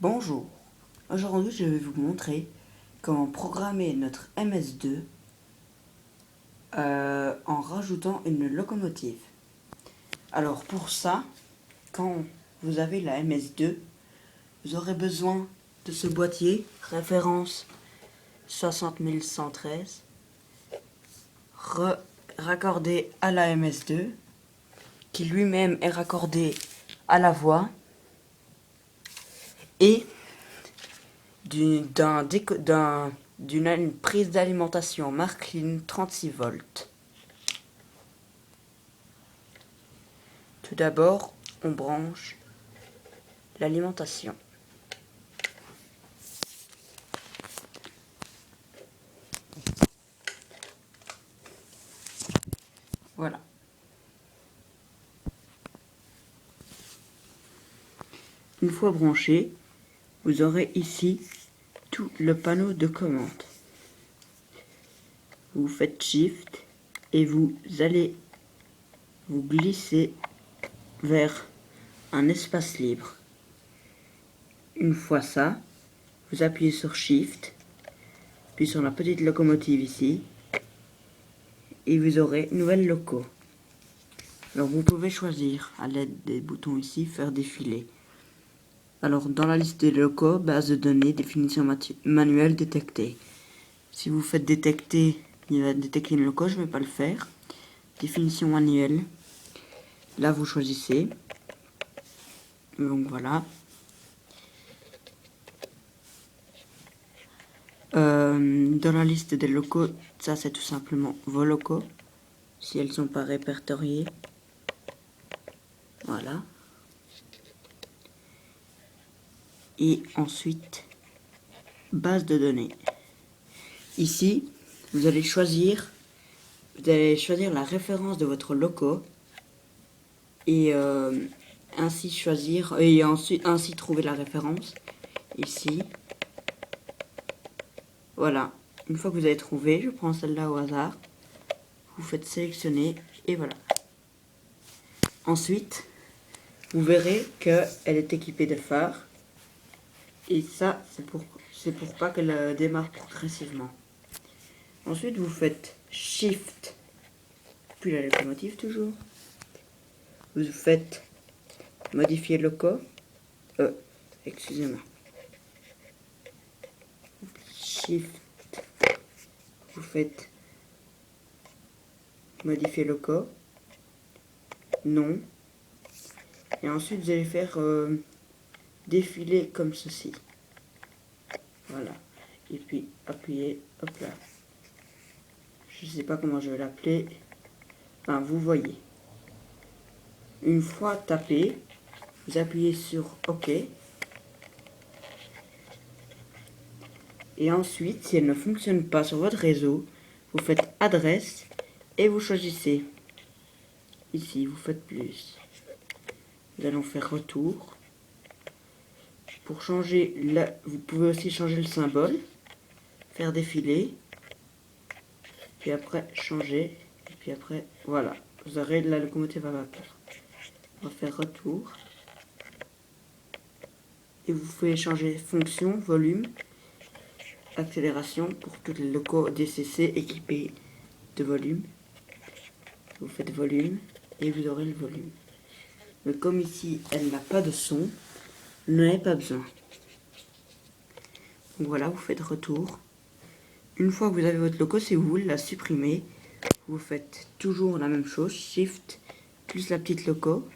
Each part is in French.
Bonjour, aujourd'hui je vais vous montrer comment programmer notre MS2 en rajoutant une locomotive. Alors pour ça, quand vous avez la MS2, vous aurez besoin de ce boîtier, référence 60113, raccordé à la MS2, qui lui-même est raccordé à la voix, et d'une prise d'alimentation Marklin 36 volts. Tout d'abord, on branche l'alimentation. Voilà. Une fois branché, vous aurez ici tout le panneau de commande. Vous faites Shift et vous allez vous glisser vers un espace libre. Une fois ça, vous appuyez sur Shift, puis sur la petite locomotive ici, et vous aurez nouvelle loco. Alors vous pouvez choisir à l'aide des boutons ici, faire défiler. Alors dans la liste des locaux, base de données, définition manuelle détectée. Si vous faites détecter, il va détecter une loco, je ne vais pas le faire. Définition manuelle, là vous choisissez. Donc voilà. Dans la liste des locaux, ça c'est tout simplement vos locaux, si elles ne sont pas répertoriées. Voilà. Et ensuite, base de données. Ici, vous allez choisir la référence de votre loco et ainsi choisir et ensuite ainsi trouver la référence ici. Voilà. Une fois que vous avez trouvé, je prends celle-là au hasard. Vous faites sélectionner et voilà. Ensuite, vous verrez qu'elle est équipée de phares. Et ça, c'est pour pas qu'elle démarre progressivement. Ensuite, vous faites Shift, puis la locomotive toujours. Vous faites modifier loco. Excusez-moi. Shift. Vous faites modifier loco. Non. Et ensuite, vous allez faire défiler comme ceci. Voilà. Et puis, appuyez. Hop là. Je sais pas comment je vais l'appeler. Enfin, vous voyez. Une fois tapé, vous appuyez sur OK. Et ensuite, si elle ne fonctionne pas sur votre réseau, vous faites adresse et vous choisissez. Ici, vous faites plus. Nous allons faire retour. Pour changer, vous pouvez aussi changer le symbole, faire défiler, puis après changer, et puis après, voilà. Vous aurez la locomotive à vapeur. On va faire retour. Et vous pouvez changer fonction, volume, accélération pour toutes les locaux DCC équipés de volume. Vous faites volume et vous aurez le volume. Mais comme ici elle n'a pas de son, vous n'en avez pas besoin. Donc voilà, vous faites retour. Une fois que vous avez votre loco, si vous voulez la supprimer, vous faites toujours la même chose, Shift plus la petite loco,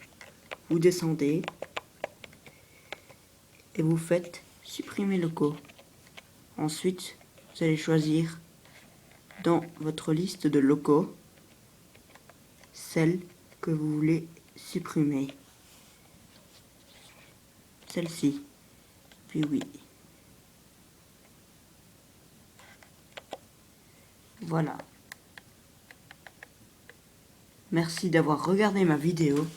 vous descendez et vous faites supprimer loco. Ensuite, vous allez choisir dans votre liste de locaux celle que vous voulez supprimer. Celle-ci. Puis oui. Voilà. Merci d'avoir regardé ma vidéo.